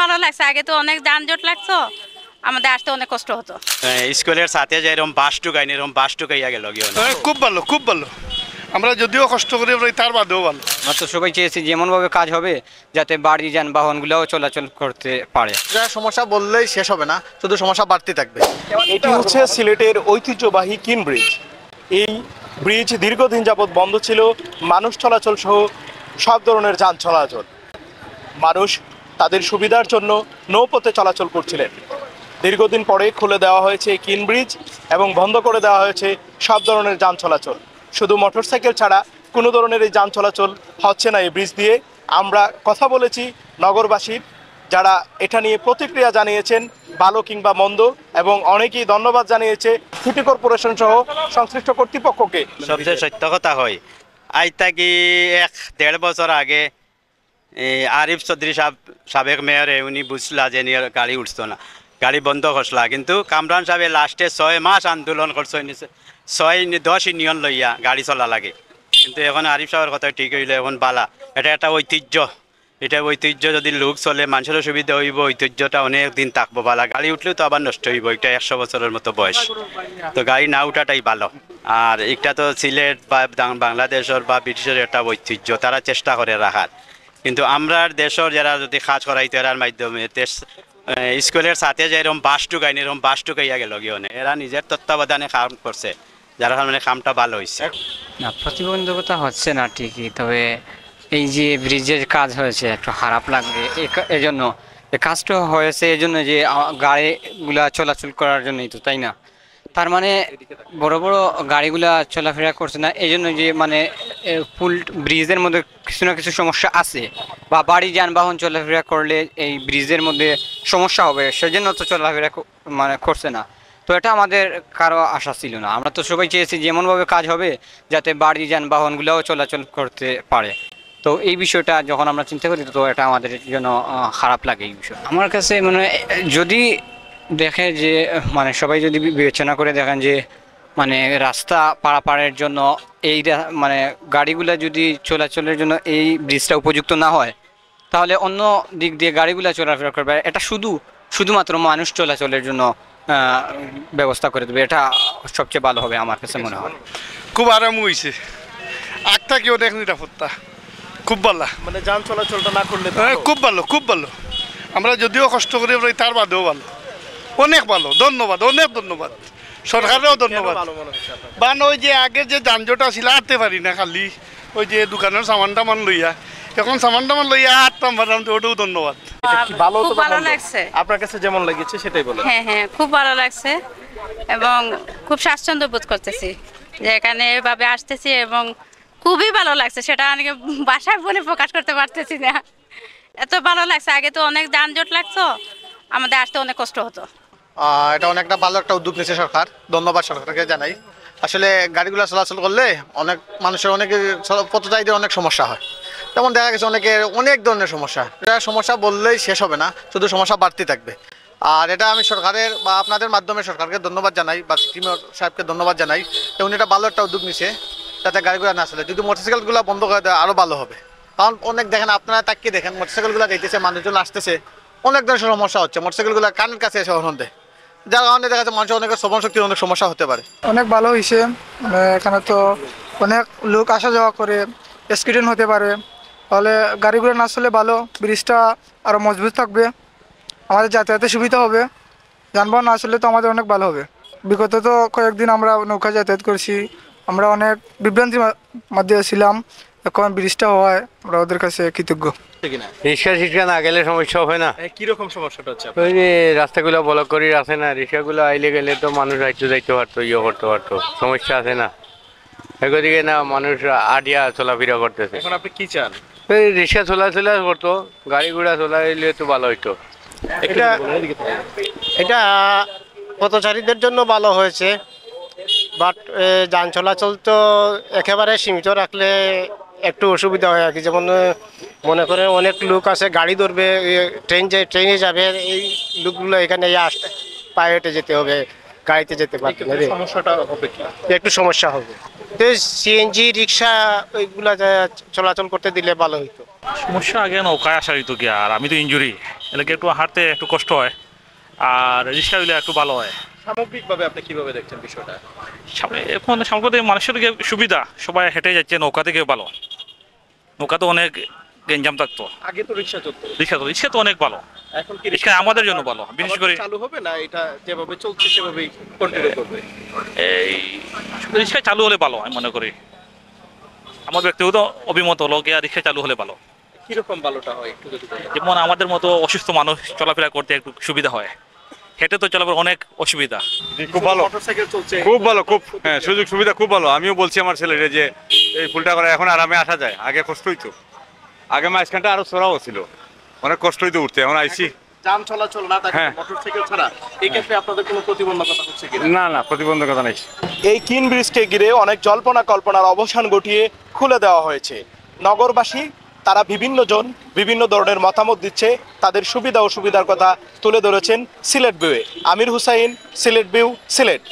ভালো লাগছে, আগে তো অনেক যানজট লাগতো, আমাদের আসতে অনেক কষ্ট হতো। স্কুলের সাথে যে এরকম বাস ঢুকাইনি, এরকম বাস ঢুকাইয়া গেল। খুব ভালো, খুব ভালো। আমরা যদিও কষ্ট করি তার বাদেও ভালো। আমরা তো সবাই চেয়েছি যেমনভাবে কাজ হবে যাতে বাড়ি যানবাহনগুলোও চলাচল করতে পারে। সমস্যা বললেই শেষ হবে না, শুধু সমস্যা বাড়তে থাকবে। এটি হচ্ছে সিলেটের ঐতিহ্যবাহী কিন ব্রিজ। এই ব্রিজ দীর্ঘদিন যাবৎ বন্ধ ছিল, মানুষ চলাচল সহ সব ধরনের যান চলাচল। মানুষ তাদের সুবিধার জন্য নৌপথে চলাচল করছিলেন। দীর্ঘদিন পরে খুলে দেওয়া হয়েছে এই কিন ব্রিজ এবং বন্ধ করে দেওয়া হয়েছে সব ধরনের যান চলাচল। শুধু মোটরসাইকেল ছাড়া কোনো ধরনের এই যান চলাচল হচ্ছে না এই ব্রিজ দিয়ে। আমরা কথা বলেছি নগরবাসীর, যারা এটা নিয়ে প্রতিক্রিয়া জানিয়েছেন ভালো কিংবা মন্দ, এবং অনেকেই ধন্যবাদ জানিয়েছে সিটি কর্পোরেশন সহ সংশ্লিষ্ট কর্তৃপক্ষকে। সবচেয়ে সত্য কথা হয়, আজ থেকে 1-1.5 বছর আগে আরিফ চৌধুরী সাবেক মেয়র উনি বুঝলা যে গাড়ি উঠতো না, গাড়ি বন্ধ করছিলা, কিন্তু কামরান সাহেব লাস্টে 6 মাস আন্দোলন করছে, 6-10 ইউনিয়ন লইয়া গাড়ি চলা লাগে। কিন্তু এখন আরিফ সাহেবের কথা ঠিক হইলে এখন বালা, এটা একটা ঐতিহ্য। এটা ঐতিহ্য যদি লোক চলে মানুষের সুবিধা হইব, ঐতিহ্যটা অনেক দিন থাকবো। বালা গাড়ি উঠলেও তো আবার নষ্ট হইব, এটা 100 বছরের মতো বয়স, তো গাড়ি না উঠাটাই ভালো। আর এটা তো সিলেট বা বাংলাদেশের বা ব্রিটিশের একটা ঐতিহ্য, তারা চেষ্টা করে রাখার। কিন্তু আমরা দেশের যারা যদি কাজ করাইতো এরার মাধ্যমে স্কুলের সাথে যে এরকম বাস ঢুকাইনি, এরকম বাস ঢুকাইয়া গেল এরা নিজের তত্ত্বাবধানে কাম করছে, যার কারণে কামটা ভালো হয়েছে। না, প্রতিবন্ধকতা হচ্ছে না ঠিকই, তবে এই যে ব্রিজের কাজ হয়েছে একটু খারাপ লাগবে। এই জন্য কাজটা হয়েছে এই জন্য যে গাড়িগুলা চলাচল করার জন্যই তো, তাই না? তার মানে বড় বড় গাড়িগুলা চলাফেরা করছে না, এই জন্য যে মানে ফুল ব্রিজের মধ্যে কিছু না কিছু সমস্যা আছে, বা বাড়ি যানবাহন চলাফেরা করলে এই ব্রিজের মধ্যে সমস্যা হবে, সেজন্য তো চলাফেরা মানে করছে না। তো এটা আমাদের কারো আশা ছিল না। আমরা তো সবাই চেয়েছি যেমনভাবে কাজ হবে যাতে বাড়ি যানবাহনগুলোও চলাচল করতে পারে। তো এই বিষয়টা যখন আমরা চিন্তা করি তো এটা আমাদের জন্য খারাপ লাগে এই বিষয়। আমার কাছে মানে যদি দেখে যে মানে সবাই যদি বিবেচনা করে দেখেন যে মানে রাস্তা পারাপারের জন্য এই মানে গাড়িগুলো যদি চলাচলের জন্য এই ব্রিজটা উপযুক্ত না হয়, তাহলে অন্য দিক দিয়ে গাড়িগুলো চলাফেরা করবে, এটা শুধুমাত্র মানুষ চলাচলের জন্য ব্যবস্থা করে দেবে, এটা সবচেয়ে ভালো হবে আমার কাছে মনে হয়। খুব আরাম হয়েছে, আগটা কি অনেক নিরাপত্তা, খুব ভালো। মানে যান চলাচলটা না করলে খুব ভালো, খুব ভালো। আমরা যদিও কষ্ট করি তার বাদেও ভালো, অনেক ভালো। ধন্যবাদ, অনেক ধন্যবাদ সরকারেও ধন্যবাদ। বান ওই যে আগে যে যানজট ছিল আটতে পারি না, খালি ওই যে দোকানের সামান টামান লইয়া, এখন সামান টামান লইয়া আটতাম পারলাম, তো ওটাও ধন্যবাদ। খুব ভালো লাগছে, আপনার কাছে যেমন লেগেছে সেটাই বলেন। হ্যাঁ হ্যাঁ, খুব ভালো লাগছে এবং খুব স্বাচ্ছন্দ্য বোধ করতেছি যে এখানে এভাবে আসতেছি, এবং খুবই ভালো লাগছে, সেটা অনেকে বাসায় বলে প্রকাশ করতে পারতেছি না, এত ভালো লাগছে। আগে তো অনেক যানজট লাগতো, আমাদের আসতে অনেক কষ্ট হতো। এটা অনেকটা ভালো একটা উদ্যোগ নিয়েছে সরকার, ধন্যবাদ সরকারকে জানাই। আসলে গাড়িগুলো চলাচল করলে অনেক মানুষের পথচারীদের অনেক সমস্যা হয়, যেমন দেখা গেছে অনেকের অনেক ধরনের সমস্যা। এটা সমস্যা বললেই শেষ হবে না, শুধু সমস্যা বাড়তে থাকবে। আর এটা আমি সরকারের বা আপনাদের মাধ্যমে সরকারকে ধন্যবাদ জানাই, বা সিটি মেয়র সাহেবকে ধন্যবাদ জানাই, উনি এটা ভালো একটা উদ্যোগ নিছে যাতে গাড়িগুলো না চলে। যদি মোটরসাইকেলগুলো বন্ধ করে দেয় আরও ভালো হবে, কারণ অনেক দেখেন, আপনারা তাকিয়ে দেখেন মোটরসাইকেলগুলো যাইতেছে, মানুষজন আসতেছে, অনেক ধরনের সমস্যা হচ্ছে। মোটরসাইকেলগুলো কানের কাছে এসে হরণ দেয়, যার কারণে দেখা যাচ্ছে মানুষের অনেক শ্রবণ শক্তির অনেক সমস্যা হতে পারে। অনেক ভালো হয়েছে, এখানে তো অনেক লোক আসা যাওয়া করে, অ্যাক্সিডেন্ট হতে পারে, তাহলে গাড়িগুলো না চলে ভালো, ব্রিজটা আরও মজবুত থাকবে, আমাদের যাতায়াতের সুবিধা হবে। যানবাহন না চললে তো আমাদের অনেক ভালো হবে। বিগত তো কয়েকদিন আমরা নৌকা যাতায়াত করছি, আমরা অনেক বিভ্রান্তির মধ্যে ছিলাম, এখন ব্রিজটা হওয়ায় আমরা ওদের কাছে কৃতজ্ঞ। রিক্সা না গেলে সমস্যা হবে না। কিরকম সমস্যাটা হচ্ছে? ওই যে রাস্তাগুলো ব্লক করে আছে না, রিক্সাগুলো আইলে গেলে তো মানুষ যাইতে পারতো, করতে পারতো, সমস্যা আছে না। এদিকে না মানুষ আডিয়া চলাফেরা করতেছে। এখন আপনি কি চান? ওই রিক্সা চলাচলা করতো, গাড়ি ঘোড়া চলাইলে তো ভালো হইতো। এটা পথচারীদের জন্য ভালো হয়েছে, বাট যান চলাচল তো একেবারে সীমিত রাখলে একটু অসুবিধা হয় আর কি। যেমন মনে করেন অনেক লোক আছে গাড়ি ধরবে, ট্রেনে যাবে, এই লোকগুলো এখানে আসতে পায়ে হেঁটে যেতে হবে, গাড়িতে যেতে পারবে না, সমস্যাটা হবে কি? একটু সমস্যা হবে। তো সিএনজি রিক্সা ওইগুলা চলাচল করতে দিলে ভালো হইতো। সমস্যা আগে নৌকায় আসা হইতো কি, আর আমি তো ইঞ্জুরি এলাকা একটু হাঁটতে একটু কষ্ট হয়, আর রিক্সা হইলে একটু ভালো হয়। সামগ্রিকভাবে আপনি কিভাবে দেখছেন বিষয়টা? সামনে এখন সামগ্রিক মানুষের দিকে সুবিধা, সবাই হেঁটে যাচ্ছে, নৌকা থেকে ভালো। নৌকা তো অনেক গেঞ্জাম থাকতো, আগে তো রিক্সা চলতো, রিক্সা তো অনেক ভালো। এখন কি রিক্সা আমাদের জন্য ভালো, বিশেষ করে চালু হবে না, এটা যেভাবে চলছে সেভাবেই কন্টিনিউ করবে? এই রিক্সা চালু হলে ভালো আমি মনে করি। আমার ব্যক্তিগত অভিমত হলো গিয়া রিক্সা চালু হলে ভালো। কিরকম ভালোটা হয় একটু যদি বলেন? যেমন আমাদের মতো অসুস্থ মানুষ চলাফেরা করতে একটু সুবিধা হয়, হেঁটে তো চলাফেরা অনেক অসুবিধা। খুব ভালো, মোটরসাইকেল চলছে, খুব ভালো, খুব হ্যাঁ সুযোগ সুবিধা খুব ভালো। আমিও বলছি আমার ছেলেরে যে এই ফুলটা করে এখন আরামে আসা যায়, আগে কষ্ট হইতো, আগে মাঝখানটা আরো চড়াও ছিল, অনেক কষ্ট হইতো উঠতে, এখন আইছি। যান চলাচল না থাকে হ্যাঁ। মোটরসাইকেল ছাড়া, এই ক্ষেত্রে আপনাদের কোনো প্রতিবন্ধকতা হচ্ছে কিনা? না না, প্রতিবন্ধকতা নেই। এই কিন ব্রিজকে ঘিরে অনেক জল্পনা কল্পনার অবসান ঘটিয়ে খুলে দেওয়া হয়েছে। নগরবাসী তারা বিভিন্ন জন বিভিন্ন ধরনের মতামত দিচ্ছে, তাদের সুবিধা অসুবিধার কথা তুলে ধরেছেন সিলেট ভিউয়ে। আমির হুসাইন, সিলেট ভিউ, সিলেট।